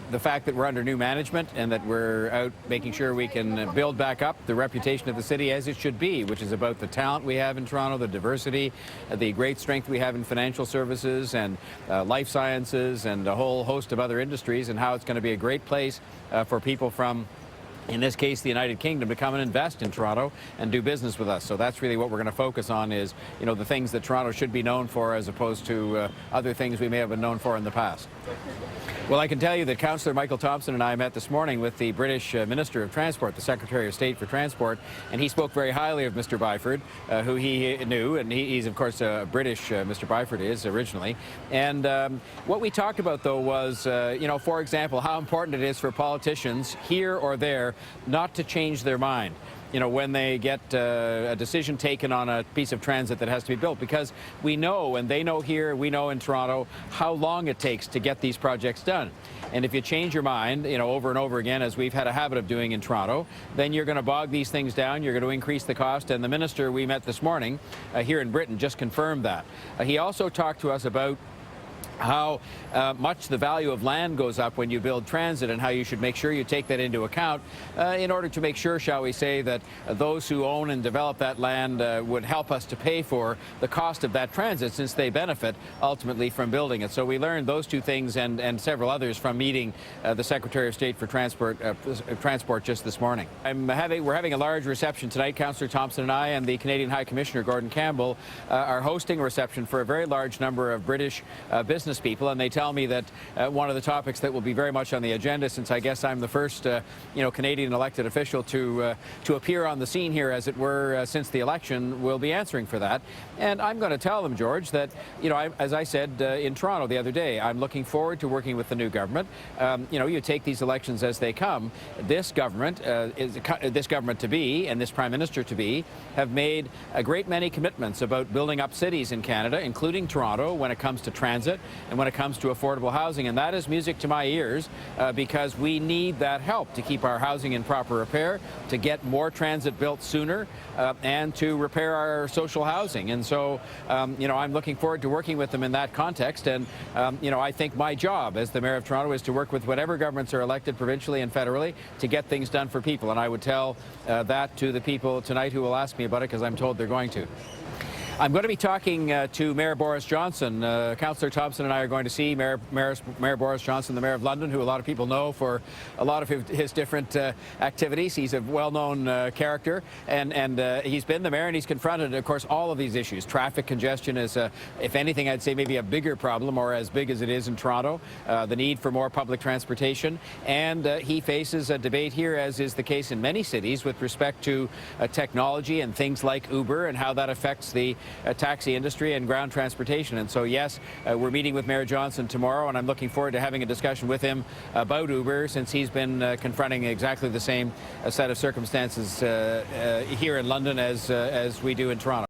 the fact that we're under new management and that we're out making sure we can build back up the reputation of the city as it should be, which is about the talent we have in Toronto, the diversity, the great strength we have in financial services and life sciences and a whole host of other industries, and how it's going to be a great place for people from, in this case, the United Kingdom, to come and invest in Toronto and do business with us. So that's really what we're going to focus on, is, you know, the things that Toronto should be known for as opposed to other things we may have been known for in the past. Well, I can tell you that Councillor Michael Thompson and I met this morning with the British Minister of Transport, the Secretary of State for Transport, and he spoke very highly of Mr. Byford, who he knew, and he's, of course, British, Mr. Byford is originally. And what we talked about, though, was, you know, for example, how important it is for politicians here or there not to change their mind, you know, when they get a decision taken on a piece of transit that has to be built, because we know, and they know here, we know in Toronto, how long it takes to get these projects done. And if you change your mind, you know, over and over again, as we've had a habit of doing in Toronto, then you're going to bog these things down, you're going to increase the cost, and the minister we met this morning here in Britain just confirmed that. He also talked to us about how much the value of land goes up when you build transit, and how you should make sure you take that into account in order to make sure, shall we say, that those who own and develop that land would help us to pay for the cost of that transit, since they benefit ultimately from building it. So we learned those two things and several others from meeting the Secretary of State for Transport just this morning. We're having a large reception tonight. Councillor Thompson and I and the Canadian High Commissioner Gordon Campbell are hosting a reception for a very large number of British business people, and they tell me that one of the topics that will be very much on the agenda, since I guess I'm the first you know, Canadian elected official to appear on the scene here, as it were, since the election, will be answering for that. And I'm going to tell them, George, that, you know, as I said in Toronto the other day, I'm looking forward to working with the new government. You know, you take these elections as they come. This government, this government to be, and this Prime Minister to be, have made a great many commitments about building up cities in Canada, including Toronto, when it comes to transit and when it comes to affordable housing. And that is music to my ears, because we need that help to keep our housing in proper repair, to get more transit built sooner, and to repair our social housing. And so, you know, I'm looking forward to working with them in that context. And, you know, I think my job as the Mayor of Toronto is to work with whatever governments are elected provincially and federally to get things done for people. And I would tell that to the people tonight who will ask me about it, because I'm told they're going to. I'm going to be talking to Mayor Boris Johnson. Councillor Thompson and I are going to see Mayor Boris Johnson, the Mayor of London, who a lot of people know for a lot of his different activities. He's a well-known character, and he's been the mayor, and he's confronted, of course, all of these issues. Traffic congestion is, if anything, I'd say maybe a bigger problem, or as big as it is in Toronto. The need for more public transportation, and he faces a debate here, as is the case in many cities, with respect to technology and things like Uber and how that affects the taxi industry and ground transportation. And so, yes, we're meeting with Mayor Johnson tomorrow, and I'm looking forward to having a discussion with him about Uber, since he's been confronting exactly the same set of circumstances here in London as we do in Toronto.